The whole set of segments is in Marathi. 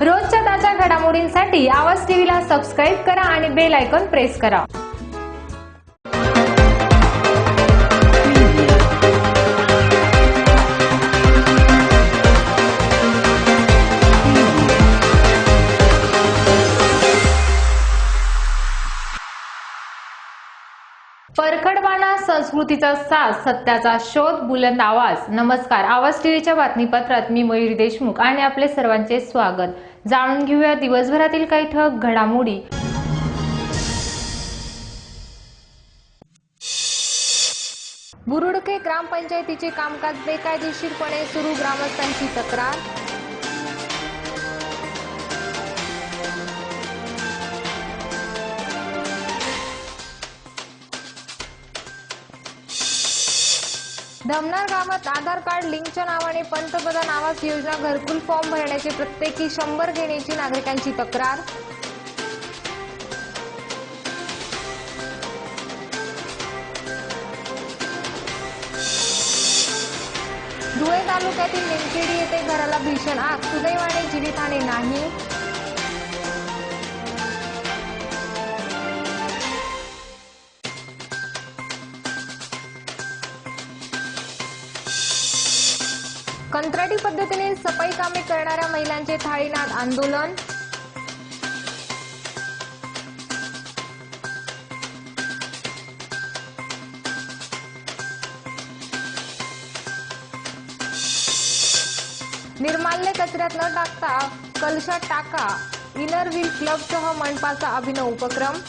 रोजच्या ताज्या घडामोडींसाठी आवाज टीव्हीला सबस्क्राइब करा आणि बेल आयकॉन प्रेस करा। परखडवाना संस्कृतीचा साज, सत्याचा शोध, बुलंद आवाज। नमस्कार, आवाज टीव्हीच्या बातमीपत्रात मी मयुरी देशमुख आणि आपले सर्वांचे स्वागत। जाणून घेऊया दिवसभरातील काही ठळक घडामोडी। बुरुडके ग्रामपंचायतीचे कामकाज बेकायदेशीरपणे सुरू, ग्रामस्थांची तक्रार। धमनार गावात आधार कार्ड लिंकच्या नावाने पंतप्रधान आवास योजना घरकुल फॉर्म भरण्याचे प्रत्येकी 100 घेण्याची नागरिकांची तक्रार। धुळे तालुक्यातील निमखेडी येथे घराला भीषण आग, सुदैवाने जीवितहानी नाही। कंत्राटी पद्धतीने सफाई कामे करणाऱ्या महिलांचे थाळीनाद आंदोलन। निर्माल्य कचऱ्यात न टाकता कलशात टाका, इनर व्हील क्लबसह मनपाचा अभिनव उपक्रम।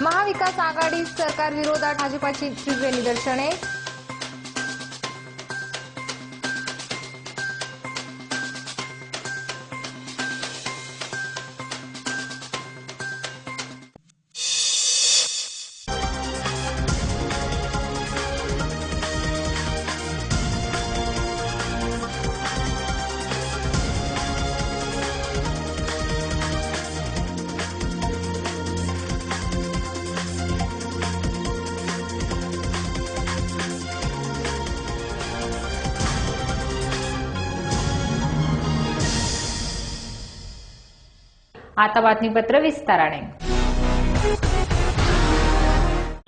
महाविकास आघाडी सरकार विरोधात भाजपाची तीव्र निदर्शने। आता बातमीपत्र विस्ताराने।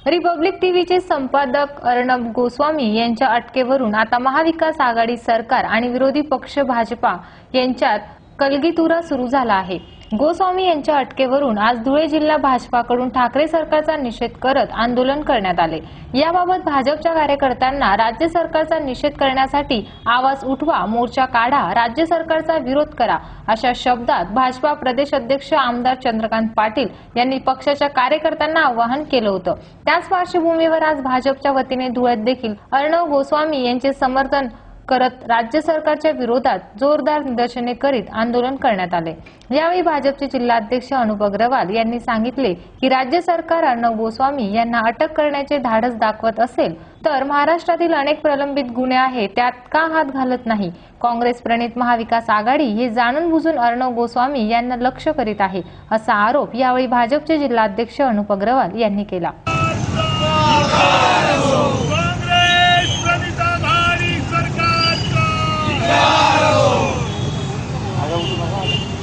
रिपब्लिक टीव्हीचे संपादक अर्णब गोस्वामी यांच्या अटकेवरून आता महाविकास आघाडी सरकार आणि विरोधी पक्ष भाजपा यांच्यात कलगीतुरा सुरू झाला आहे। गोस्वामी यांच्या अटकेवरून आज धुळे जिल्हा भाजपाकडून ठाकरे सरकारचा निषेध करत आंदोलन करण्यात आले। याबाबत भाजपच्या कार्यकर्त्यांना राज्य सरकारचा निषेध करण्यासाठी आवाज उठवा, मोर्चा काढा, राज्य सरकारचा विरोध करा अशा शब्दात भाजपा प्रदेश अध्यक्ष आमदार चंद्रकांत पाटील यांनी पक्षाच्या कार्यकर्त्यांना आवाहन केलं होतं। त्याच पार्श्वभूमीवर आज भाजपच्या वतीने धुळ्यात देखील अर्णब गोस्वामी यांचे समर्थन करत राज्य सरकारच्या विरोधात जोरदार निदर्शने करीत आंदोलन करण्यात आले। यावेळी भाजपचे जिल्हाध्यक्ष अनुप अग्रवाल यांनी सांगितले की राज्य सरकार अर्णब गोस्वामी यांना अटक करण्याचे धाडस दाखवत असेल तर महाराष्ट्रातील अनेक प्रलंबित गुन्हे आहेत, त्यात का हात घालत नाही। काँग्रेस प्रणित महाविकास आघाडी हे जाणून बुजून अर्णब गोस्वामी यांना लक्ष करीत आहे असा आरोप यावेळी भाजपचे जिल्हाध्यक्ष अनुप अग्रवाल यांनी केला।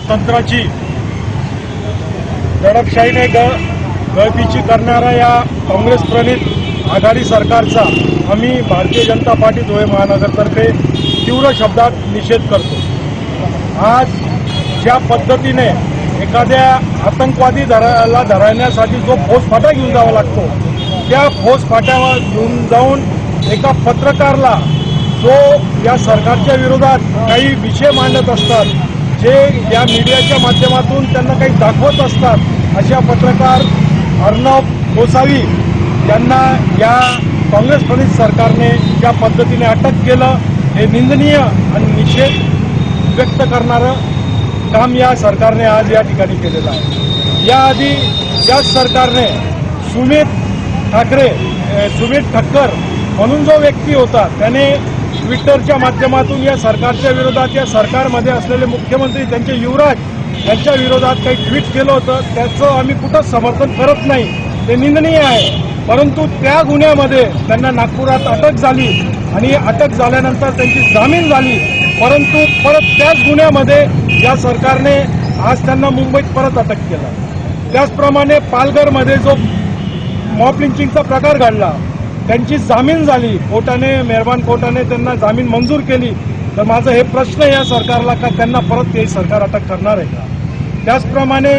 तंत्राची दडपशाहीने गळतीची करणाऱ्या या काँग्रेस प्रणित आघाडी सरकारचा आम्ही भारतीय जनता पार्टी धुळे महानगरतर्फे तीव्र शब्दात निषेध करतो। आज ज्या पद्धतीने एखाद्या आतंकवादी धरण्यासाठी जो फौजफाटा घेऊन जावा लागतो, त्या फौजफाट्यावर घेऊन जाऊन एका पत्रकारला जो या सरकारच्या विरोधात काही विषय मांडत असतात, जे या मीडियाच्या माध्यमातून त्यांना काही दाखवत असतात, अशा पत्रकार अर्णब गोस्वामी यांना या काँग्रेस प्रणित सरकारने ज्या पद्धतीने अटक केलं, हे निंदनीय आणि निषेध व्यक्त करणारं काम या सरकारने आज या ठिकाणी केलेलं आहे। याआधी या सरकारने सुमित ठक्कर म्हणून जो व्यक्ती होता, त्याने ट्विटरच्या माध्यमातून या सरकारच्या विरोधात, या सरकारमध्ये असलेले मुख्यमंत्री त्यांचे युवराज यांच्या विरोधात काही ट्विट केलं होतं। त्याचं आम्ही कुठंच समर्थन करत नाही, ते निंदनीय आहे। परंतु त्या गुन्ह्यामध्ये त्यांना नागपुरात अटक झाली आणि अटक झाल्यानंतर त्यांची जामीन झाली, परंतु परत त्याच गुन्ह्यामध्ये या सरकारने आज त्यांना मुंबईत परत अटक केला। त्याचप्रमाणे पालघरमध्ये जो मॉब लिंचिंगचा प्रकार घडला, त्यांची जामीन झाली, कोर्टाने मेहरबान कोर्टाने त्यांना जामीन मंजूर केली। तर माझा हे प्रश्न या सरकारला का त्यांना परत ते सरकार अटक करणार आहे का? त्याचप्रमाणे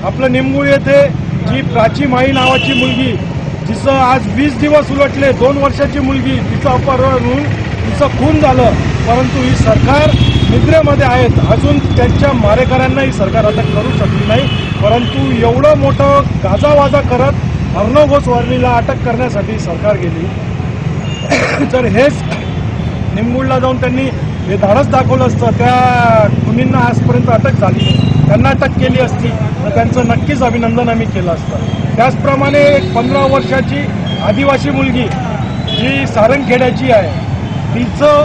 आपलं निमगुळ येथे जी प्राची माई नावाची मुलगी, जिचं आज 20 दिवस उलटले, 2 वर्षाची मुलगी, तिचं अपहरण होऊन तिचं खून झालं, परंतु ही सरकार निद्रेमध्ये आहेत। अजून त्यांच्या मारेकऱ्यांना ही सरकार अटक करू शकली नाही, परंतु एवढं मोठं गाजावाजा करत अर्णव गोस्वामीला अटक करण्यासाठी सरकार गेली। जर हेच निमगुळला जाऊन त्यांनी हे धाडस दाखवलं असतं, त्या खुनींना आजपर्यंत अटक झाली, त्यांना अटक केली असती तर त्यांचं नक्कीच अभिनंदन आम्ही केलं असतं। त्याचप्रमाणे एक 15 वर्षाची आदिवासी मुलगी जी सारंगखेड्याची आहे, तिचं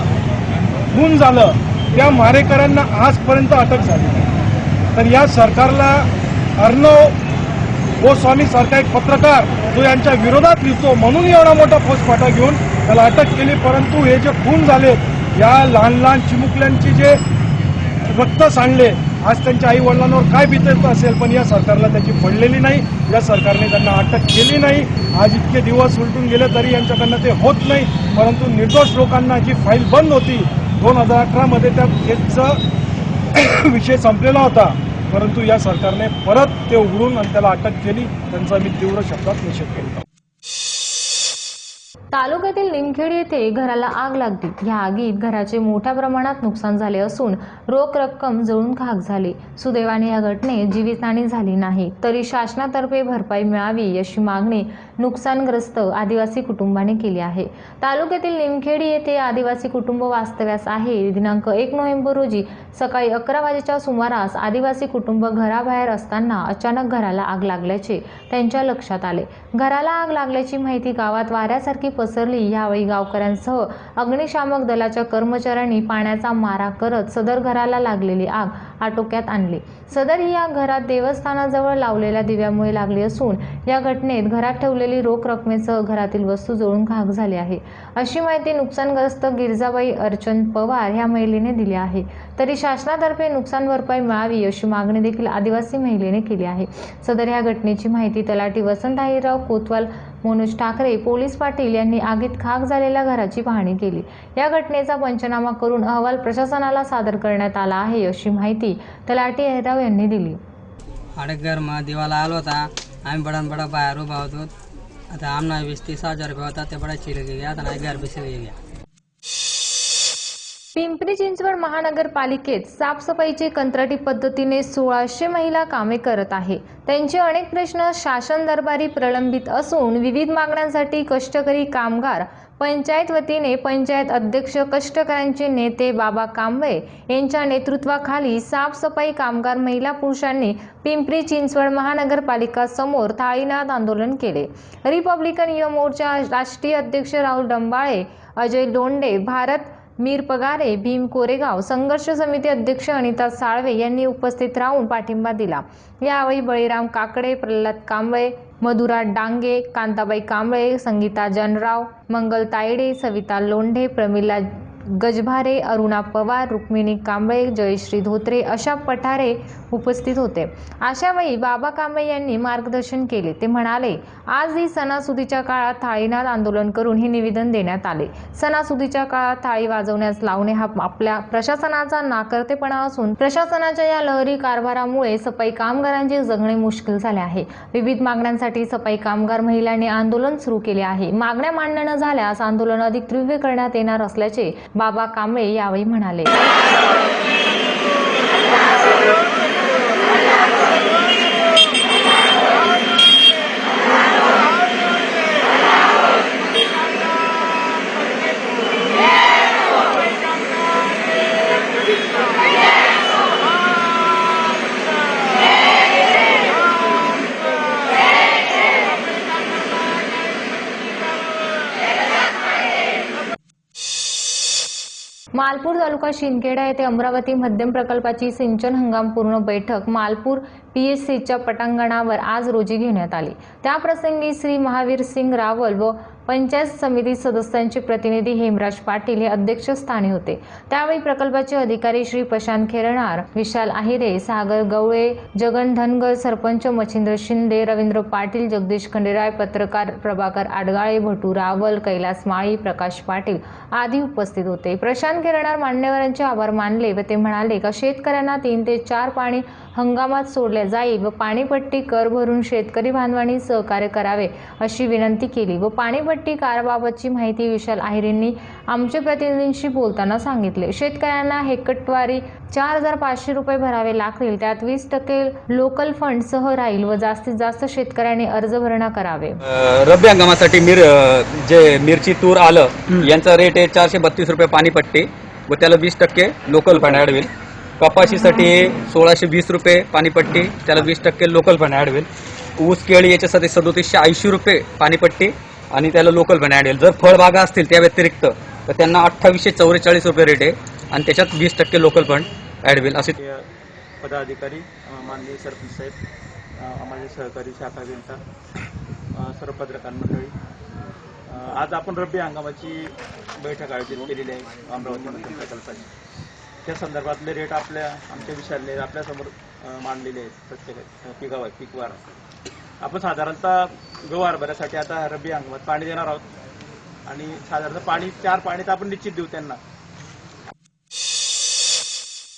खून झालं, त्या मारेकऱ्यांना आजपर्यंत अटक झाली नाही। तर या सरकारला अर्णव गोस्वामी सारखा एक पत्रकार जो यांच्या विरोधात लिहितो म्हणून एवढा मोठा फौजफाटा घेऊन त्याला अटक केली, परंतु हे जे खून झाले, या लहान लहान चिमुकल्यांची जे रक्त सांडले, आज त्यांच्या आई वडिलांवर काय बितत असेल, पण या सरकारला त्याची पडलेली नाही, या सरकारने त्यांना अटक केली नाही। आज इतके दिवस उलटून गेले तरी यांच्याकडनं ते होत नाही, परंतु निर्दोष लोकांना जी फाईल बंद होती 2018 मध्ये त्या केसचा विषय संपलेला होता, परंतु या सरकारने परत ते उघडून आणि त्याला अटक केली, त्यांचा मी तीव्र शब्दात निषेध करतो। तालुक्यातील निमखेड येथे घराला आग लागली। या आगीत घराचे मोठ्या प्रमाणात नुकसान झाले असून रोख रक्कम जळून खाक झाली। सुदैवाने या घटनेत जीवितहानी झाली नाही, तरी शासनातर्फे भरपाई मिळावी अशी मागणी नुकसानग्रस्त आदिवासी कुटुंबाने केली आहे। तालुक्यातील निमखेड येथे आदिवासी कुटुंब वास्तव्यास आहे। दिनांक 1 नोव्हेंबर रोजी सकाळी 11 वाजेच्या सुमारास आदिवासी कुटुंब घराबाहेर असताना अचानक घराला आग लागल्याचे त्यांच्या लक्षात आले। घराला आग लागल्याची माहिती गावात वाऱ्यासारखी पसरली। यावेळी गावकऱ्यांसह अग्निशामक दलाच्या कर्मचाऱ्यांनी पाण्याचा मारा करत सदर घराला लागलेली आग आटोक्यात आणली। सदर ही आग घरात देवस्थानाजवळ लावलेल्या दिव्यामुळे लागली असून या घटनेत घरात ठेवलेली रोख रकमेसह घरातील वस्तू जळून खाक झाली आहे, अशी माहिती नुकसानग्रस्त गिरजाबाई अर्चन पवार ह्या महिलेने दिली आहे। तरी शासनातर्फे नुकसान भरपाई मिळावी अशी मागणी देखील आदिवासी महिलेने केली आहे। सदर या घटनेची माहिती तलाठी वसंत हाईराव कोतवाल, मनोज ठाकरे, पोलीस पाटील यांनी आगीत खाक झालेल्या घराची पाहणी केली। या घटनेचा पंचनामा करून अहवाल प्रशासनाला सादर करण्यात आला आहे, अशी माहिती तलाठी हाईराव यांनी दिली। घर में दिवाला आलो होता, आम्ही बड़ा बाहेर उभा होतो। आता आमना 20-30 हजार रुपये होता, ते बड़ा चिल गया, आता घर बेसे गया। पिंपरी चिंचवड महानगरपालिकेत साफसफाईची कंत्राटी पद्धतीने 1600 महिला कामे करत आहे। त्यांचे अनेक प्रश्न शासन दरबारी प्रलंबित असून विविध मागण्यांसाठी कष्टकरी कामगार पंचायत वतीने पंचायत अध्यक्ष, कष्टकऱ्यांचे नेते बाबा कांबळे यांच्या नेतृत्वाखाली साफसफाई कामगार महिला पुरुषांनी पिंपरी चिंचवड महानगरपालिका समोर थाळीनाद आंदोलन केले। रिपब्लिकन युवा मोर्चा राष्ट्रीय अध्यक्ष राहुल डंबाळे, अजय लोंढे, भारत मीर पगारे, भीम कोरेगाव संघर्ष समिती अध्यक्ष अनिता साळवे यांनी उपस्थित राहून पाठिंबा दिला। यावेळी बळीराम काकडे, प्रल्हाद कांबळे, मधुरा डांगे, कांताबाई कांबळे, संगीता जनराव, मंगल तायडे, सविता लोंढे, प्रमिला गजभारे, अरुणा पवार, रुक्मिणी कांबळे, जयश्री धोत्रे, अशा पठारे उपस्थित होते। अशावेळी बाबा कांबळे यांनी मार्गदर्शन केले। ते म्हणाले, आज ही सणासुदीच्या काळात थाळीनाद आंदोलन करून हे निवेदन देण्यात आले। सणासुदीच्या काळात थाळी वाजवण्यास लावणे हा आपल्या प्रशासनाचा नाकर्तेपणा असून प्रशासनाच्या या लहरी कारभारामुळे सफाई कामगारांचे जगणे मुश्किल झाले आहे। विविध मागण्यांसाठी सफाई कामगार महिलांनी आंदोलन सुरू केले आहे। मागण्या मान्य न झाल्यास आंदोलन अधिक तीव्र करण्यात येणार असल्याचे बाबा कांबळे यावेळी म्हणाले। मालपूर तालुका शिंदखेडा येथे अमरावती मध्यम प्रकल्पाची सिंचन हंगामपूर्ण बैठक मालपूर PSCच्या पटांगणावर आज रोजी घेण्यात आली। त्याप्रसंगी श्री महावीर सिंग रावल व पंचायत समिती सदस्यांचे प्रतिनिधी हेमराज पाटील हे अध्यक्षस्थानी होते। त्यावेळी प्रकल्पाचे अधिकारी श्री प्रशांत खेरणार, विशाल आहिरे, सागर गवळे, जगन धनगर, सरपंच मच्छिंद्र शिंदे, रवींद्र पाटील, जगदीश खंडेराय, पत्रकार प्रभाकर आडगाळे, भटू रावल, कैलास माळी, प्रकाश पाटील आदी उपस्थित होते। प्रशांत खेरणार मान्यवरांचे आभार मानले व ते म्हणाले की शेतकऱ्यांना 3 ते 4 पाणी हंगामात सोडले जाईल व पाणीपट्टी कर भरून शेतकरी बांधवांनी सहकार्य करावे अशी विनंती केली व पाणीपट्टी कराबाबतची माहिती विशाल आहिरेंनी आमच्या प्रतिनिधींशी बोलताना सांगितले। शेतकऱ्यांना हेक्टरवारी 4,500 रुपये भरावे लागतील, त्यात 20% लोकल फंड सह राहील व जास्तीत जास्त शेतकऱ्यांनी अर्ज भरणा करावे। रब्बी हंगामासाठी मिरची, तूर, आलं यांचा रेट आहे 432 रुपये पाणीपट्टी व त्याला 20% लोकल फंड ॲड होईल। कपाशीसाठी 1620 रुपये पाणीपट्टी, त्याला 20% लोकल फंड ॲड होईल। ऊस केळी याच्यासाठी 3780 रुपये पाणीपट्टी आणि त्याला लोकल फंड ॲड होईल। जर फळबागा असतील त्या व्यतिरिक्त तर त्यांना 2844 रुपये रेट आहे आणि त्याच्यात 20% लोकल फंड ॲड होईल। असे पदाधिकारी, माननीय सरपंच साहेब, माझे सहकारी शाखा अभियंता, सर्व पत्रकार मंडळी, आज आपण रब्बी हंगामाची बैठक आयोजित केलेली आहे अमरावती प्रकल्पाची। त्या संदर्भातले रेट आमच्या विषयाले आपल्यासमोर मांडलेले आहेत। प्रत्येक पीकवार आपण साधारणतः गहू हरभऱ्यासाठी आता रब्बी हंगामात पाणी देणार आहोत आणि साधारणतः 4 पाणी तर आपण निश्चित देऊ त्यांना।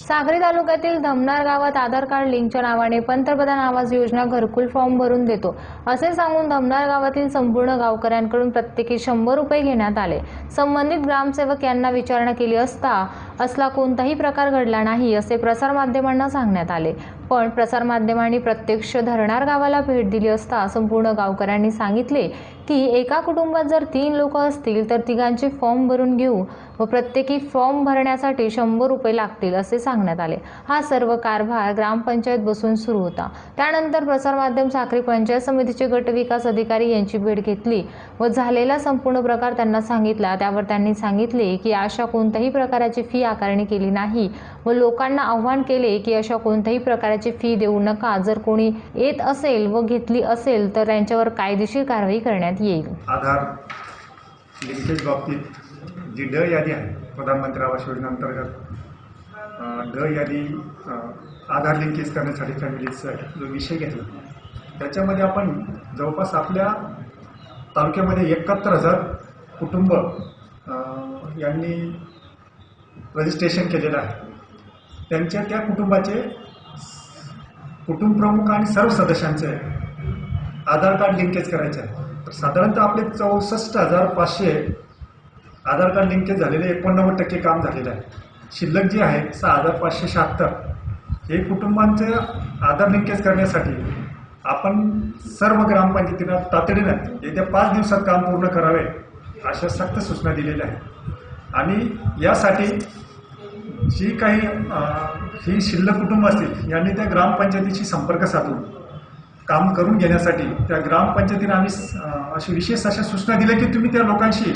सागरी तालुक्यातील धमनार गावात आधार कार्ड लिंकच्या नावाने पंतप्रधान आवास योजना घरकुल फॉर्म भरून देतो असे सांगून धमनार गावातील संपूर्ण गावकऱ्यांकडून प्रत्येकी 100 रुपये घेण्यात आले। संबंधित ग्रामसेवक यांना विचारणा केली असता असला कोणताही प्रकार घडला नाही असे प्रसारमाध्यमांना सांगण्यात आले। पण प्रसारमाध्यमांनी प्रत्यक्ष धरणार गावाला भेट दिली असता संपूर्ण गावकऱ्यांनी सांगितले की एका कुटुंबात जर 3 लोक असतील तर तिघांचे फॉर्म भरून घेऊ व प्रत्येकी फॉर्म भरण्यासाठी 100 रुपये लागतील असे सांगण्यात आले। हा सर्व कारभार ग्रामपंचायत बसून सुरू होता। त्यानंतर प्रसारमाध्यम साखरी पंचायत समितीचे गट विकास अधिकारी यांची भेट घेतली व झालेला संपूर्ण प्रकार त्यांना सांगितला। त्यावर त्यांनी सांगितले की अशा कोणत्याही प्रकारची फी आकारणी केली नाही व लोकांना आव्हान केले की अशा कोणत्याही प्रकारची फी देऊ नका। जर कोणी येत असेल व घेतली असेल तर त्यांच्यावर कायदेशीर कारवाई करण्यात येईल। आधार लिंकेज बाबतीत जी ड यादी आहे प्रधानमंत्री आवास योजनेअंतर्गत ड यादी आधार लिंकेज करण्यासाठी फॅमिलीचा जो विषय घेतला त्याच्यामध्ये आपण जवळपास आपल्या तालुक्यामध्ये 71,000 कुटुंब यांनी रजिस्ट्रेशन केलेलं आहे। त्यांच्या त्या कुटुंबाचे कुटुंब प्रमुख आणि सर्व सदस्यांचे आधार कार्ड लिंकेज करायचे आहे। तर साधारणतः आपले 64,500 आधार कार्ड लिंकेज झालेले 89% काम झालेलं आहे। शिल्लक जी आहे 6,576 हे कुटुंबांचे आधार लिंकेज करण्यासाठी आपण सर्व ग्रामपंचायतींना तातडीनं येत्या 5 दिवसात काम पूर्ण करावे अशा सक्त सूचना दिलेल्या आहेत। आणि यासाठी जी काही ही शिल्लक कुटुंब असतील यांनी त्या ग्रामपंचायतीशी संपर्क साधून काम करून घेण्यासाठी त्या ग्रामपंचायतीने आम्ही अशी विशेष अशा सूचना दिल्या की तुम्ही त्या लोकांशी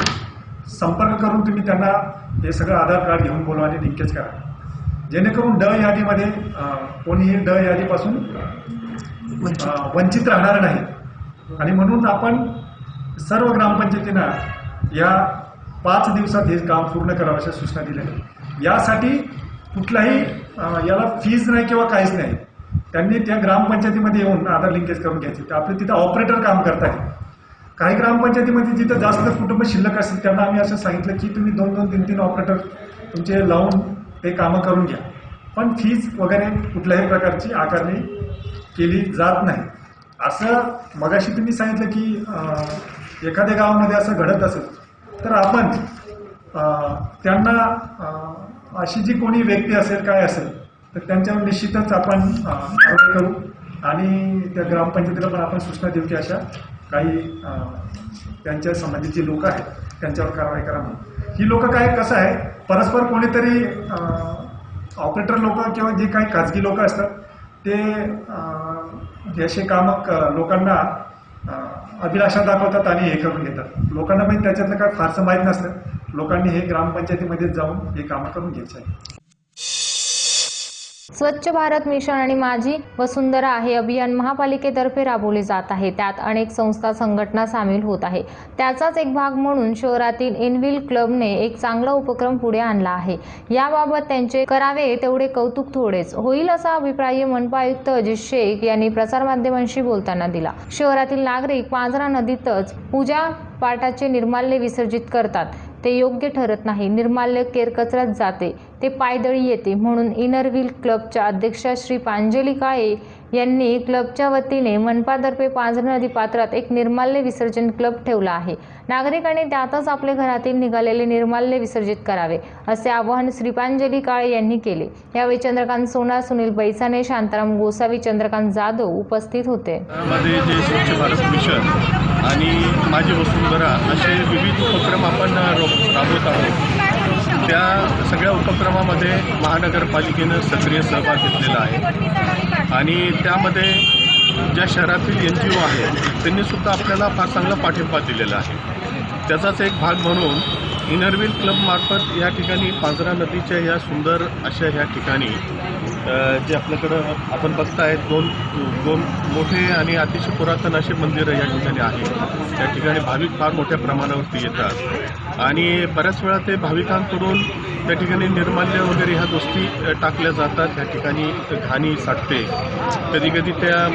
संपर्क करून तुम्ही त्यांना हे सगळं आधार कार्ड घेऊन बोलवा आणि लिंकेज करा, जेणेकरून ड यादीमध्ये कोणीही ड यादीपासून वंचित राहणार नाही। आणि म्हणून आपण सर्व ग्रामपंचायतींना या 5 दिवसात हे काम पूर्ण करावं अशा सूचना दिल्या आहेत। यासाठी कुठलाही याला फीज नाही किंवा काहीच नाही, त्यांनी त्या ग्रामपंचायतीमध्ये येऊन आधार लिंकेज करून घ्यायचे। तर आपले तिथं ऑपरेटर काम करत आहे। काही ग्रामपंचायतीमध्ये जिथं जास्त कुटुंब शिल्लक असतील त्यांना आम्ही असं सांगितलं की तुम्ही 2-2, 3-3 ऑपरेटर तुमचे लावून ते कामं करून घ्या, पण फीज वगैरे कुठल्याही प्रकारची आकारणी केली जात नाही। असं मगाशी तुम्ही सांगितलं की एखाद्या गावामध्ये असं घडत असेल तर आपण त्यांना अशी जी कोणी व्यक्ती असेल काय असेल तर त्यांच्यावर निश्चितच आपण कारवाई करू आणि त्या ग्रामपंचायतीला पण आपण सूचना देऊ की अशा काही त्यांच्या संबंधित जी लोक आहेत त्यांच्यावर कारवाई करा म्हणून। ही लोक काय कसं आहे परस्पर कोणीतरी ऑपरेटर लोक किंवा जे काही खाजगी लोक असतात ते असे कामं लोकांना अभिलाषा दाखवतात आणि हे करून घेतात। लोकांना पण त्याच्यातलं काय फारसं माहीत नसतं। लोकांनी हे ग्रामपंचायतीमध्ये जाऊन हे कामं करून घ्यायचं आहे। स्वच्छ भारत मिशन आणि माझी वसुंधरा हे अभियान महापालिकेतर्फे राबवले जात आहे। त्यात अनेक संस्था संघटना सामील होत आहे। त्याचाच एक भाग म्हणून शहरातील एनव्हिल क्लबने एक चांगला उपक्रम पुढे आणला आहे। याबाबत त्यांचे करावे तेवढे कौतुक थोडेच होईल असा अभिप्राय मनपा आयुक्त अजित शेख यांनी प्रसारमाध्यमांशी बोलताना दिला। शहरातील नागरिक पांझरा नदीतच पूजा पाठाचे निर्माल्य विसर्जित करतात, ते योग्य ठरत नाही। निर्माल्य केरकचऱ्यात जाते, ते पायदळी येते, म्हणून इनरव्हिल क्लबच्या अध्यक्षा श्री पांजली काळे यांनी क्लबच्या वतीने मनपातर्फे पांझरा नदी पात्रात एक निर्माल्य विसर्जन क्लब ठेवला आहे। नागरिकांनी त्यातच आपले घरातील निघालेले निर्माल्य विसर्जित करावे असे आवाहन श्री पांजली काळे यांनी केले। यावेळी चंद्रकांत सोनार, सुनील बैसाने, शांताराम गोसावी, चंद्रकांत जाधव उपस्थित होते। मध्ये जे स्वच्छ भारत मिशन आणि माझी वसुंधरा असे विविध उपक्रम आपण राबवत आहोत। त्या सगळ्या उपक्रमामध्ये महानगरपालिकेनं सक्रिय सहभाग घेतलेला आहे आणि त्यामध्ये ज्या शहरातील NGO आहेत त्यांनी सुद्धा आपल्याला फार चांगला पाठिंबा दिलेला आहे। त्याचाच एक भाग म्हणून इनरव्हिल क्लब मार्फत या ठिकाणी पांझरा नदीच्या या सुंदर अशा ह्या ठिकाणी जे आपल्याकडं आपण बघताय दोन मोठे आणि अतिशय पुरातन असे मंदिरं या ठिकाणी आहेत। त्या ठिकाणी भाविक फार मोठ्या प्रमाणावरती येतात आणि बऱ्याच वेळा ते भाविकांकडून त्या ठिकाणी निर्माल्य वगैरे ह्या गोष्टी टाकल्या जातात। त्या ठिकाणी घाणी साठते, कधी कधी त्या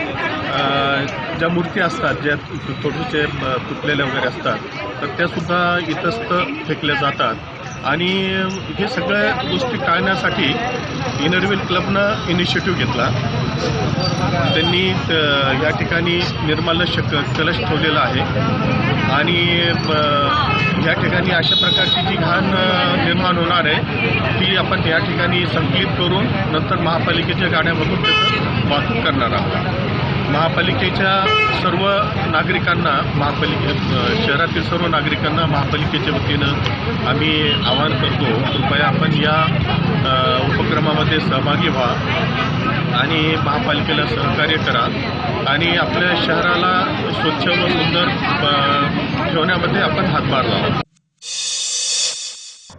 ज्या मूर्ती असतात ज्या थोडेसे तुटलेल्या वगैरे असतात तर त्यासुद्धा इतस्त फेकल्या जातात आणि हे सगळ्या गोष्टी टाळण्यासाठी इनरव्हिल क्लबनं इनिशिएटिव्ह घेतला। त्यांनी या ठिकाणी निर्माल्य कलश ठेवलेला आहे आणि या ठिकाणी अशा प्रकारची जी घाण निर्माण होणार आहे ती आपण या ठिकाणी संकलित करून नंतर महापालिकेच्या गाड्यामधून त्याचं वाहतूक करणार आहोत। महापालिकेच्या सर्व नागरिकांना शहरातील सर्व नागरिकांना महापालिकेच्या वतीनं आम्ही आवाहन करतो, कृपया आपण या उपक्रमामध्ये सहभागी व्हा आणि महापालिकेला सहकार्य करा आणि आपल्या शहराला स्वच्छ व सुंदर ठेवण्यामध्ये आपण हातभार लावा।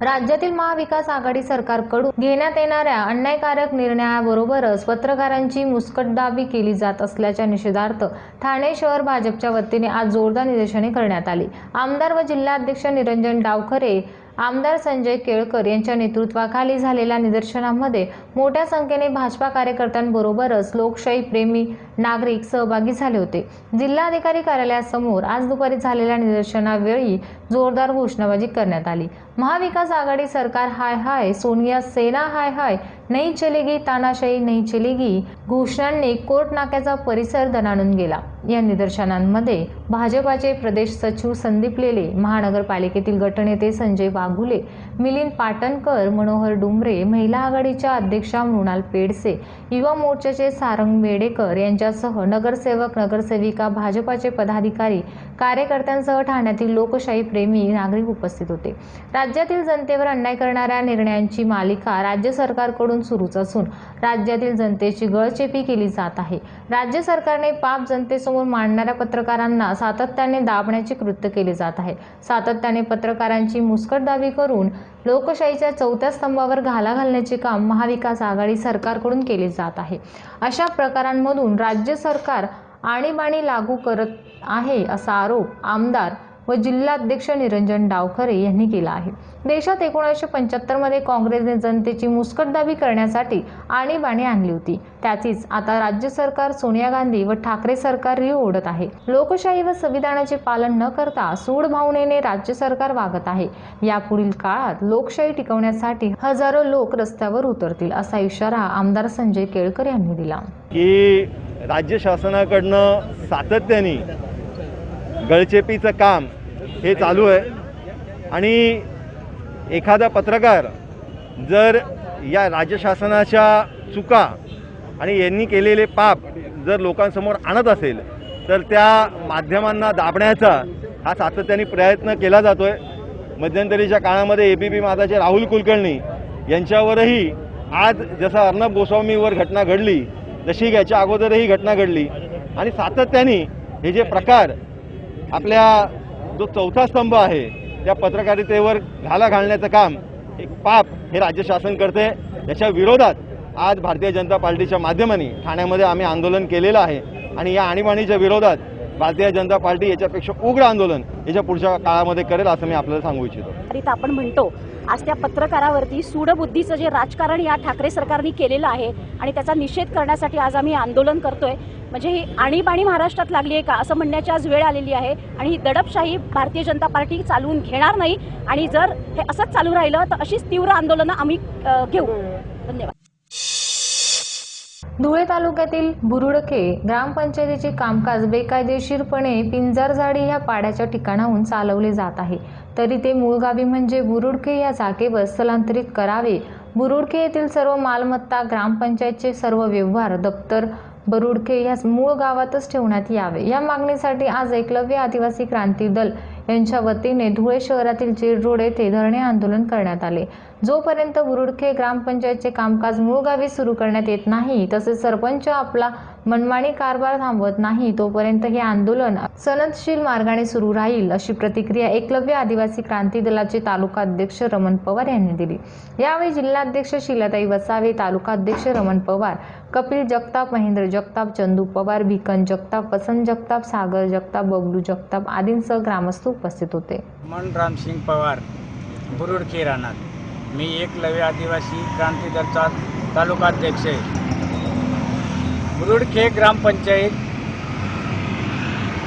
राज्यातील महाविकास आघाडी सरकारकडून घेण्यात येणाऱ्या अन्यायकारक निर्णयाबरोबरच पत्रकारांची मुस्कटदाबी केली जात असल्याच्या निषेधार्थ ठाणे शहर भाजपच्या वतीने आज जोरदार निदर्शने करण्यात आली। आमदार व जिल्हाध्यक्ष निरंजन डावखरे, आमदार संजय केळकर यांच्या नेतृत्वाखाली झालेल्या निदर्शनामध्ये मोठ्या संख्येने भाजपा कार्यकर्त्यांबरोबरच लोकशाही प्रेमी नागरिक सहभागी झाले होते। जिल्हाधिकारी कार्यालयासमोर आज दुपारी झालेल्या निदर्शनावेळी जोरदार घोषणाबाजी करण्यात आली। महाविकास आघाडी सरकार हाय हाय, सोनिया सेना हाय हाय, नहीं चलेगी तानाशाही नहीं चलेगी घोषणांनी कोर्ट नाक्याचा परिसर दणाणून गेला। या निदर्शनांमध्ये भाजपाचे प्रदेश सचिव संदीप लेले, महानगरपालिकेतील गटनेते संजय वाघुले, मिलिंद पाटणकर, मनोहर डुमरे, महिला आघाडीच्या अध्यक्षा मृणाल पेडसे, युवा मोर्चाचे सारंग बेडेकर यांच्यासह नगरसेवक, नगरसेविका, भाजपाचे पदाधिकारी, कार्यकर्त्यांसह ठाण्यातील लोकशाही प्रेमी नागरिक उपस्थित होते। राज्यातील जनतेवर अन्याय करणाऱ्या निर्णयांची मालिका राज्य सरकारकडून सुरूच असून राज्यातील जनतेची गळचेपी केली जात आहे। राज्य सरकारने पाप जनतेसमोर मांडणाऱ्या पत्रकारांना सातत्याने दाबण्याचे कृत्य केले जात आहे। सातत्याने पत्रकारांची मुस्कटदाबी करून लोकशाहीच्या चौथ्या स्तंभावर घाला घालण्याचे काम महाविकास आघाडी सरकारकडून केले जात आहे। अशा प्रकारांमधून राज्य सरकार आणीबाणी लागू करत आहे असा आरोप आमदार व जिल्हाध्यक्ष निरंजन डावखरे यांनी केला आहे। देशात 1975 मध्ये काँग्रेसने जनतेची मुस्कटदाबी करण्यासाठी आणीबाणी आणली होती, त्याचीच आता राज्य सरकार सोनिया गांधी व ठाकरे सरकार रिळ ओढत आहे। लोकशाही व संविधानाचे पालन न करता सूड भावनेने राज्य सरकार वागत आहे। यापुढील काळात लोकशाही टिकवण्यासाठी हजारो लोक रस्त्यावर उतरतील असा इशारा आमदार संजय केळकर यांनी दिला। की राज्य शासनाकडनं सातत्याने गळचेपीचं काम हे चालू आहे आणि एखादा पत्रकार जर या राज्य शासनाच्या चुका आणि यांनी केलेले पाप जर लोकांसमोर आणत असेल तर त्या माध्यमांना दाबण्याचा हा सातत्याने प्रयत्न केला जातोय। मध्यंतरीच्या काळामध्ये ABP माझाचे राहुल कुलकर्णी यांच्यावरही आज जसं अर्णब गोस्वामीवर घटना घडली तशी याच्या अगोदरही घटना घडली आणि सातत्याने हे जे प्रकार आपल्या जो चौथा स्तंभ आहे त्या पत्रकारितेवर घाला घालण्याचं काम एक पाप हे राज्य शासन करते। याच्या विरोधात आज भारतीय जनता पार्टीच्या माध्यमाने ठाण्यामध्ये आम्ही आंदोलन केलेलं आहे आणि या आणीबाणीच्या विरोधात भारतीय जनता पार्टी याच्यापेक्षा उग्र आंदोलन याच्या पुढच्या काळामध्ये करेल असं मी आपल्याला सांगू इच्छितो. आपण म्हणतो आज त्या पत्रकारावरती सूडबुद्धीचं जे राजकारण या ठाकरे सरकारने केलेलं आहे आणि त्याचा निषेध करण्यासाठी आज आम्ही आंदोलन करतोय. म्हणजे ही आणीबाणी महाराष्ट्रात लागली आहे का असं म्हणण्याची आज वेळ आलेली आहे आणि ही दडपशाही भारतीय जनता पार्टी चालवून घेणार नाही आणि जर हे असंच चालू राहिलं तर अशीच तीव्र आंदोलनं आम्ही घेऊ. धन्यवाद. धुळे तालुक्यातील बुरुडखे ग्रामपंचायतीचे कामकाज बेकायदेशीरपणे पिंजारझाडी या पाड्याच्या ठिकाणाहून चालवले जात आहे. तरी ते मूळ गावी म्हणजे बुरुडखे या जागेवर स्थलांतरित करावे. बुरुडखे येथील सर्व मालमत्ता, ग्रामपंचायतचे सर्व व्यवहार, दप्तर बुरुडखे या मूळ गावातच ठेवण्यात यावे. या मागणीसाठी आज एकलव्य आदिवासी क्रांती दल यांच्या वतीने धुळे शहरातील जेड रोड येथे धरणे आंदोलन करण्यात आले. जोपर्यंत बुरुडखे ग्रामपंचायतचे कामकाज मूळ गावी सुरू करण्यात येत नाही, तसेच सरपंच आपला मनमानी कारभार थांबवत नाही, तोपर्यंत हे आंदोलन सनदशील मार्गाने सुरू राहील, अशी प्रतिक्रिया एकलव्य आदिवासी क्रांती दलाचे तालुका अध्यक्ष रमण पवार यांनी दिली. यावेळी जिल्हाध्यक्ष शीलाताई वसावे, तालुका अध्यक्ष रमण पवार, कपिल जगताप, महेंद्र जगताप, चंदू पवार, भिकन जगताप, वसंत जगताप, सागर जगताप, बबलू जगताप आदींसह ग्रामस्थ उपस्थित होते. मन रामसिंग पवार, बुरुडखे राहणार. मी एकलव्य आदिवासी क्रांती दलचा तालुका अध्यक्ष आहे. बुरुडखे ग्रामपंचायत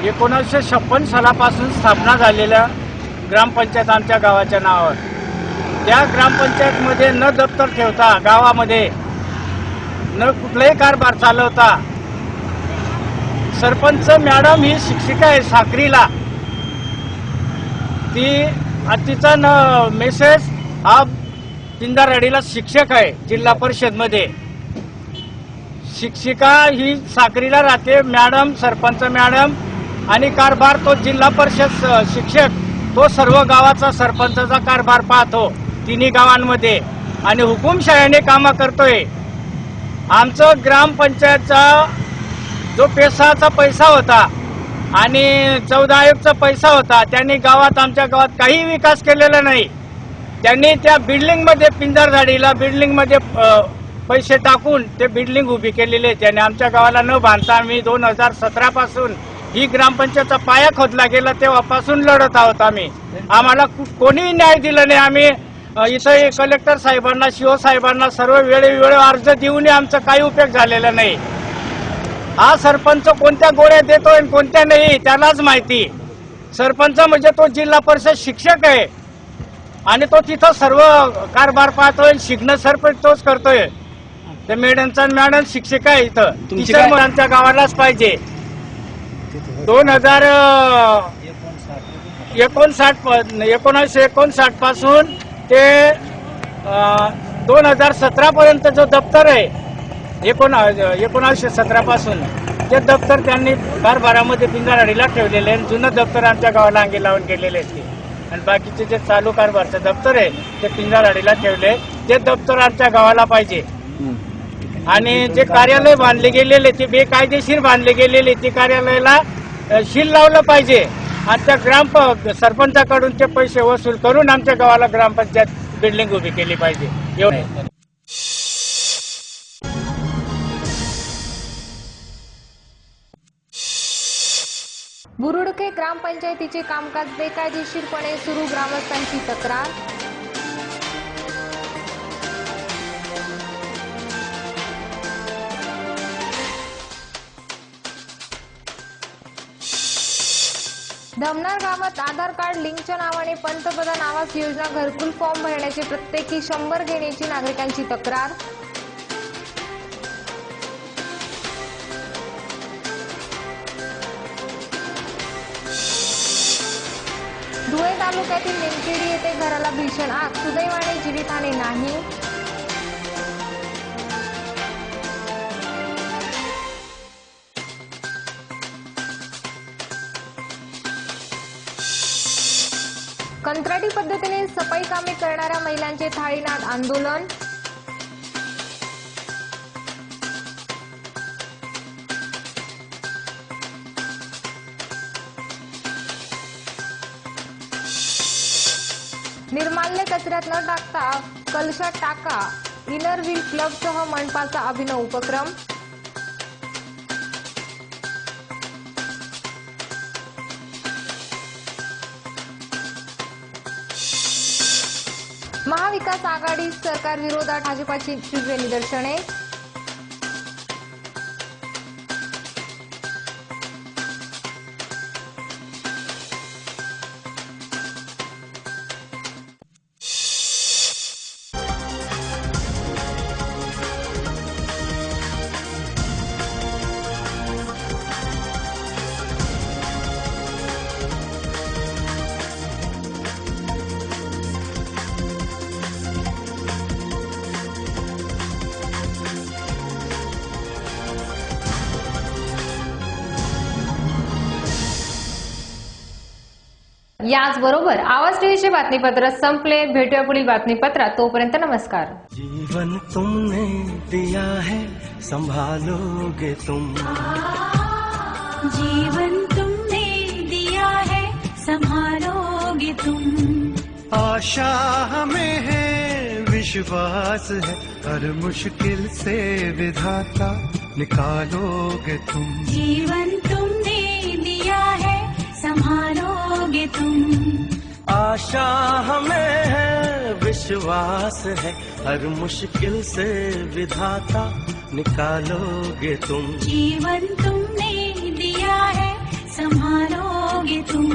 1956 सालापासून स्थापना झालेल्या ग्रामपंचायत आमच्या गावाच्या नावावर. त्या ग्रामपंचायतमध्ये न दप्तर ठेवता, गावामध्ये न कुठलाही कारभार चालवता, सरपंच मॅडम ही शिक्षिका आहे साक्रीला. तिचा मेसेज हा पिंजारवाडीला शिक्षक आहे जिल्हा परिषदमध्ये. शिक्षिका ही साक्रीला राहते. मॅडम, सरपंच मॅडम आणि कारभार तो जिल्हा परिषद शिक्षक तो सर्व गावाचा सरपंचाचा कारभार पाहतो तिन्ही गावांमध्ये आणि हुकुमशाहीने कामं करतोय. आमचं ग्रामपंचायतचा जो पेसाचा पैसा होता आणि 14 आयोगचा पैसा होता, त्यांनी आमच्या गावात काही विकास केलेला नाही. त्यांनी त्या बिल्डिंगमध्ये पिंजारझाडीला बिल्डिंगमध्ये पैसे टाकून ते बिल्डिंग उभी केलेली आहे. त्याने आमच्या गावाला न बांधता आम्ही 2017 पासून ही ग्रामपंचायतचा पाया खोदला गेला तेव्हापासून लढत आहोत आम्ही. आम्हाला कोणीही न्याय दिला नाही. आम्ही इथं कलेक्टर साहेबांना, सीओ साहेबांना सर्व वेळोवेळी अर्ज देऊनही आमचा काही उपयोग झालेला नाही. हा सरपंच कोणत्या गोळ्या देतोय आणि कोणत्या नाही त्यालाच माहिती. सरपंच म्हणजे तो जिल्हा परिषद शिक्षक आहे आणि तो तिथं सर्व कारभार पाहतोय. शिकणं सरपंच तोच करतोय. ते मॅडम शिक्षिका आहे इथं. टीचर आमच्या गावालाच पाहिजे. 1959 पासून ते 2017 पर्यंत जो दप्तर आहे 1917 पासून ते दप्तर त्यांनी कारभारामध्ये पिंजारवाडीला ठेवलेले आहे. जुनं दप्तर आमच्या गावाला अंगी लावून गेलेले असते आणि बाकीचे जे चालू कारभारचं दप्तर आहे ते पिंजारवाडीला ठेवले. ते दप्तर आमच्या गावाला पाहिजे. आणि जे कार्यालय बांधले गेलेले ते बेकायदेशीर बांधले गेलेले ते कार्यालयाला शील लावलं पाहिजे आणि त्या सरपंचाकडून ते पैसे वसूल करून आमच्या गावाला ग्रामपंचायत बिल्डिंग उभी केली पाहिजे. एवढं. बुरुडखे ग्रामपंचायतीचे कामकाज बेकायदेशीरपणे सुरू, ग्रामस्थांची तक्रार. धमनार गावात आधार कार्ड लिंकच्या नावाने पंतप्रधान आवास योजना घरकुल फॉर्म भरण्याचे प्रत्येकी 100 घेण्याची नागरिकांची तक्रार. धुळे तालुक्यातील निमखेडी येथे घराला भीषण आग, सुदैवाने जीवितहानी नाही. कंत्राटी पद्धतीने सफाई कामे करणाऱ्या महिलांचे थाळीनाद आंदोलन. निर्माल्य कचऱ्यात न टाकता कलशात टाका, इनर व्हील क्लबसह मनपाचा अभिनव उपक्रम. महाविकास आघाडी सरकार विरोधात भाजपाची तीव्र निदर्शने. याचबरोबर आवाज टीव्हीचे बातमीपत्र संपले. भेटूया पुढील बातमीपत्रात. तोपर्यंत नमस्कार. जीवन तुमने दिया है संभालोगे तुम. जीवन तुमने दिया है संभालोगे तुम. आशा हमें है विश्वास है हर मुश्किल से विधाता निकालोगे तुम. जीवन तुमने दिया है संभालोगे तुम. आशा हमें है विश्वास है हर मुश्किल से विधाता निकालोगे तुम. जीवन तुमने दिया है संभालोगे तुम.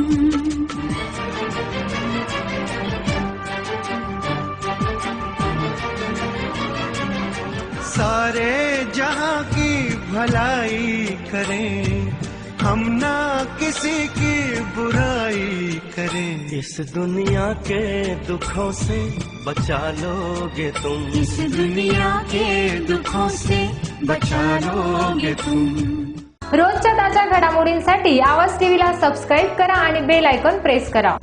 सारे जहां की भलाई करें हम ना किसी की बुराई करें. इस दुनिया के दुखों से बचा लोगे तुम. इस दुनिया के दुखों से बचा लोगे तुम. रोजच्या ताज्या घडामोडींसाठी आवाज टीव्हीला सबस्क्राईब करा आणि बेल आयकॉन प्रेस करा.